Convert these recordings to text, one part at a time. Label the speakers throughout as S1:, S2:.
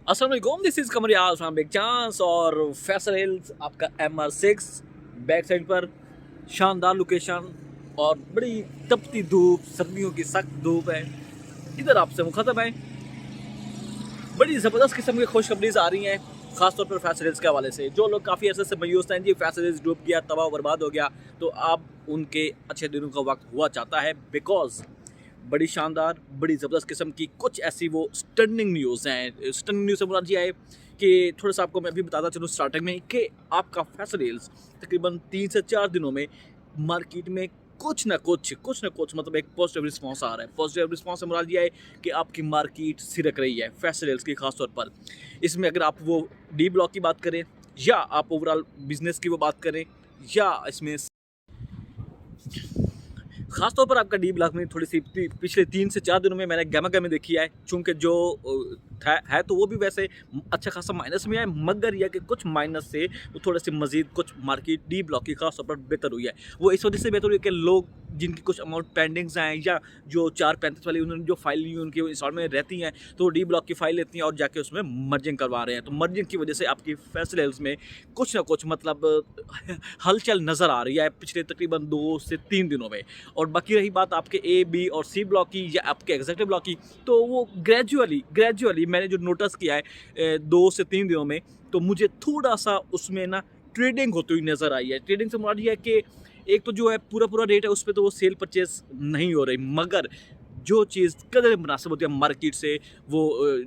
S1: अस्सलाम वालेकुम, this is कमर यार फ्रॉम बिग चांस। और फैसल हिल्स आपका MR6 बैक साइड पर शानदार लोकेशन और बड़ी तपती धूप, सर्दियों की सख्त धूप है। इधर आपसे मुखातब है, बड़ी ज़बरदस्त किस्म की खुशखबरीज आ रही हैं, खासतौर पर फैसल हिल्स के हवाले से। जो लोग काफ़ी अर्से से मायूस हैं जी फैसल हिल्स डूब गया, तबाह बर्बाद हो गया, तो अब उनके अच्छे दिनों का वक्त हुआ चाहता है। बिकॉज बड़ी शानदार, बड़ी ज़बरदस्त किस्म की कुछ ऐसी वो स्टनिंग न्यूज़ हैं। स्टनिंग न्यूज़ से मुराद ये है कि थोड़ा सा आपको मैं अभी बताता चलूँ स्टार्टिंग में कि आपका फैसल हिल्स तकरीबन 3 से 4 दिनों में मार्केट में कुछ ना कुछ मतलब एक पॉजिटिव रिस्पांस आ रहा है। पॉजिटिव रिस्पांस से मुराद ये है कि आपकी मार्केट सिरक रही है फैसल हिल्स की खास तौर पर। इसमें अगर आप वो डी ब्लॉक की बात करें या आप ओवरऑल बिजनेस की वो बात करें या इसमें खासतौर पर आपका डी ब्लॉक में थोड़ी सी पिछले 3 से 4 दिनों में मैंने गमा गमी देखी है। चूँकि जो है तो वो भी वैसे अच्छा खासा माइनस में है, मगर यह कि कुछ माइनस से वो थोड़े से मजीद कुछ मार्केट डी ब्लॉक की खास तौर पर बेहतर हुई है। वो इस वजह से बेहतर हुई है कि लोग जिनकी कुछ अमाउंट पेंडिंग्स हैं या जो 435 वाली उन्होंने जो फाइल ली उनकी इंस्टॉल में रहती हैं, तो डी ब्लॉक की फाइल लेती हैं और जाके उसमें मर्जिंग करवा रहे हैं। तो मर्जिंग की वजह से आपकी फैसल हिल्स में कुछ ना कुछ मतलब हलचल नज़र आ रही है पिछले तकरीबन 2 से 3 दिनों में। और बाकी रही बात आपके A, B और C ब्लॉक की या आपके एग्जीक्यूटिव ब्लॉक की, तो वो ग्रेजुअली मैंने जो नोटिस किया है 2 से 3 दिनों में, तो मुझे थोड़ा सा उसमें ना ट्रेडिंग होती हुई नज़र आई है। ट्रेडिंग से मुराद ये है कि एक तो जो है पूरा रेट है उस पर तो वो सेल परचेज नहीं हो रही, मगर जो चीज़ कदर मुनासिब होती है मार्केट से वो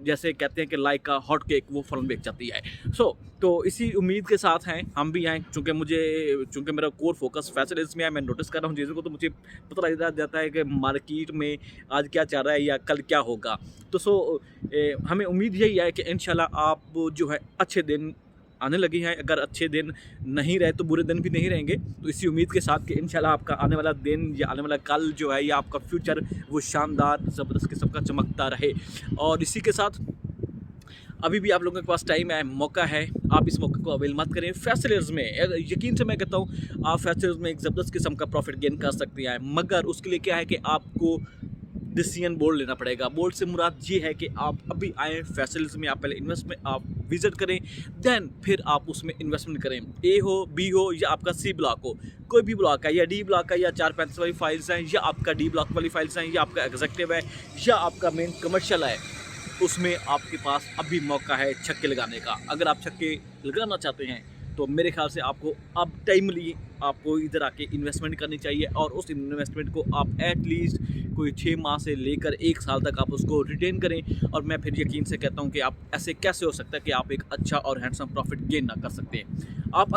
S1: जैसे कहते हैं कि लाइक का हॉट केक वो फ़ौरन बेच जाती है। तो इसी उम्मीद के साथ हैं हम भी हैं। चूँकि मेरा कोर फोकस फैसल हिल्स में है, मैं नोटिस कर रहा हूँ चीज़ों को, तो मुझे पता लग जाता है कि मार्केट में आज क्या चल रहा है या कल क्या होगा। तो हमें उम्मीद यही है कि इंशाल्लाह आप जो है अच्छे दिन आने लगी हैं। अगर अच्छे दिन नहीं रहे तो बुरे दिन भी नहीं रहेंगे। तो इसी उम्मीद के साथ कि इंशाल्लाह आपका आने वाला दिन या आने वाला कल जो है या आपका फ्यूचर वो शानदार ज़बरदस्त किस्म का चमकता रहे। और इसी के साथ अभी भी आप लोगों के पास टाइम है, मौका है, आप इस मौके को अवेल मत करें। फैसल हिल्स में यकीन से मैं कहता हूँ आप फैसल हिल्स में एक ज़बरदस्त किस्म का प्रॉफिट गेन कर सकते हैं, मगर उसके लिए क्या है कि आपको डिसीजन बोर्ड लेना पड़ेगा। बोर्ड से मुराद ये है कि आप अभी आए फैसल हिल्स में, आप पहले इन्वेस्टमेंट आप विजिट करें, देन फिर आप उसमें इन्वेस्टमेंट करें। A हो, B हो या आपका C ब्लॉक हो, कोई भी ब्लॉक है या D ब्लॉक है या 435 वाली फाइल्स हैं या आपका D ब्लॉक वाली फाइल्स हैं या आपका एग्जीक्यूटिव है या आपका मेन कमर्शियल है, उसमें आपके पास अभी मौका है छक्के लगाने का। अगर आप छक्के लगाना चाहते हैं तो मेरे ख्याल से आपको अब टाइमली आपको इधर आके इन्वेस्टमेंट करनी चाहिए और उस इन्वेस्टमेंट को आप एटलीस्ट कोई 6 माह से लेकर 1 साल तक आप उसको रिटेन करें। और मैं फिर यकीन से कहता हूँ कि आप ऐसे कैसे हो सकता है कि आप एक अच्छा और हैंडसम प्रॉफिट गेन ना कर सकते हैं। आप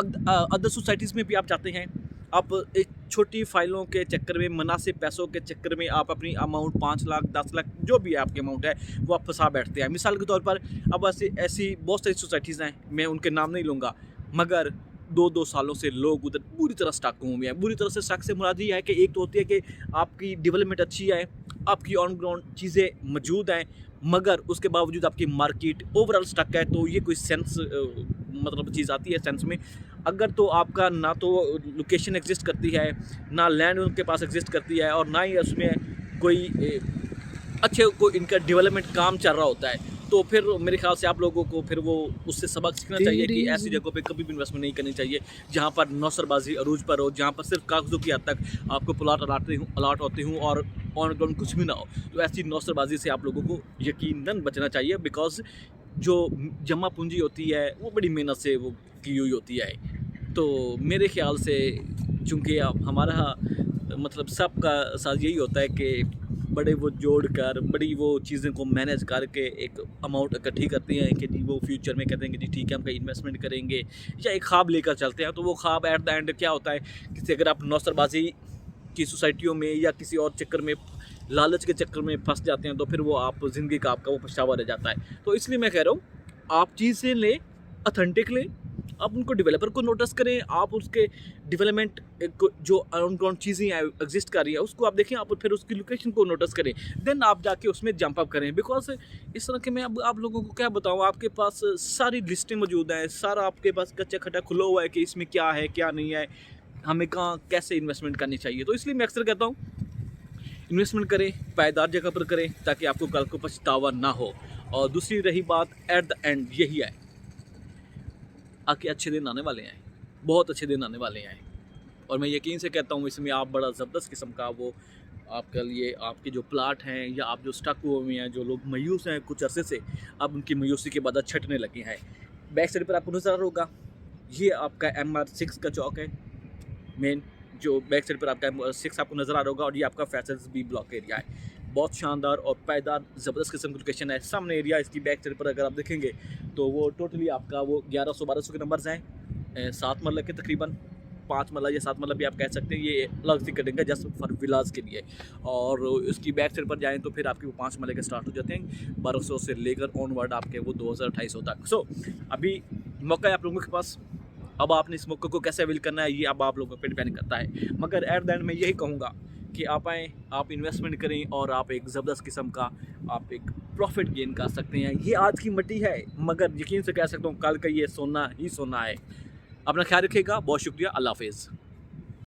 S1: अदर सोसाइटीज़ में भी आप जाते हैं, आप एक छोटी फाइलों के चक्कर में, मुनासिब पैसों के चक्कर में आप अपनी अमाउंट 5 लाख 10 लाख जो भी आपकी अमाउंट है वो आप फंसा बैठते हैं। मिसाल के तौर पर अब ऐसी बहुत सारी सोसाइटीज़ हैं, मैं उनके नाम नहीं लूँगा, मगर 2-2 सालों से लोग उधर बुरी तरह स्टक हुए हैं। बुरी तरह से स्टक से मुराद ये है कि एक तो होती है कि आपकी डेवलपमेंट अच्छी है, आपकी ऑन ग्राउंड चीज़ें मौजूद हैं, मगर उसके बावजूद आपकी मार्केट ओवरऑल स्टक है। तो ये कोई सेंस मतलब चीज़ आती है सेंस में, अगर तो आपका ना तो लोकेशन एग्जिस्ट करती है, ना लैंड उनके पास एग्जिस्ट करती है और ना ही उसमें कोई अच्छे कोई इनका डेवलपमेंट काम चल रहा होता है, तो फिर मेरे ख्याल से आप लोगों को फिर वो उससे सबक सीखना चाहिए कि ऐसी जगहों पे कभी भी इन्वेस्टमेंट नहीं करनी चाहिए जहाँ पर नौसरबाजी अरूज पर हो, जहाँ पर सिर्फ कागज़ों की हद तक आपको प्लाट अलाट होते हूँ और ऑन ग्राउंड कुछ भी ना हो। तो ऐसी नौसरबाजी से आप लोगों को यकीनन बचना चाहिए, बिकॉज जो जमा पूंजी होती है वो बड़ी मेहनत से वो की हुई होती है। तो मेरे ख्याल से चूँकि अब हमारा मतलब सबका साथ यही होता है कि बड़े वो जोड़ कर बड़ी वो चीज़ें को मैनेज करके एक अमाउंट इकट्ठी करते हैं कि जी वो फ्यूचर में कहते हैं कि जी ठीक है हम कहीं इन्वेस्टमेंट करेंगे या एक ख्वाब लेकर चलते हैं। तो वो ख्वाब एट द एंड क्या होता है, किसी अगर आप नौसरबाजी की सोसाइटियों में या किसी और चक्कर में, लालच के चक्कर में फंस जाते हैं, तो फिर वो आप ज़िंदगी का आपका वो पछतावा रह जाता है। तो इसलिए मैं कह रहा हूँ आप चीज़ें लें, अथेंटिक लें, आप उनको डेवलपर को नोटिस करें, आप उसके डेवलपमेंट को जो अनग्राउंड चीज़ें एग्जिस्ट कर रही है उसको आप देखें, आप फिर उसकी लोकेशन को नोटिस करें, देन आप जाके उसमें जंप अप करें। बिकॉज इस तरह के मैं अब आप लोगों को क्या बताऊँ, आपके पास सारी लिस्टें मौजूद हैं, सारा आपके पास कच्चा खट्टा खुला हुआ है कि इसमें क्या है क्या नहीं है, हमें कहाँ कैसे इन्वेस्टमेंट करनी चाहिए। तो इसलिए मैं अक्सर कहता हूँ इन्वेस्टमेंट करें, पायदार जगह पर करें, ताकि आपको कल को पछतावा ना हो। और दूसरी रही बात, एट द एंड यही है आके अच्छे दिन आने वाले हैं, बहुत अच्छे दिन आने वाले हैं। और मैं यकीन से कहता हूँ इसमें आप बड़ा ज़बरदस्त किस्म का वो आपके लिए आपके जो प्लाट हैं या आप जो स्टक हुए हैं, जो लोग मायूस हैं कुछ अरसे से, अब उनकी मायूसी के बाद छटने लगे हैं। बैक साइड पर आपको नज़र होगा ये आपका MR6 का चौक है, मेन जो बैक साइड पर आपका MR6 आपको नज़र आ रहा होगा। और ये आपका फैसल्स बी ब्लॉक एरिया है, बहुत शानदार और पायदार ज़बरदस्त किस्म की लोकेशन है। सामने एरिया इसकी बैक साइड पर अगर आप देखेंगे तो वो टोटली आपका वो 1100-1200 के नंबर्स हैं, 7 मरला के तकरीबन 5 मरला या 7 मरला भी आप कह सकते हैं। ये अलग सी कटिंग है जस्ट फॉर विलास के लिए। और उसकी बैक साइड पर जाएँ तो फिर आपके वो 5 मरले के स्टार्ट हो जाते हैं, 1200 से लेकर ऑनवर्ड आपके वो 2200-2800 तक। सो अभी मौका है आप लोगों के पास, अब आपने इस मौके को कैसे अवेल करना है ये अब आप लोगों पर डिपेंड करता है। मगर एट द एंड मैं यही कहूँगा कि आप आएँ, आप इन्वेस्टमेंट करें और आप एक ज़बरदस्त किस्म का आप एक प्रॉफिट गेन कर सकते हैं। ये आज की मट्टी है मगर यकीन से कह सकता हूँ कल का ये सोना ही सोना है। अपना ख्याल रखिएगा, बहुत शुक्रिया, अल्लाह हाफ़िज़।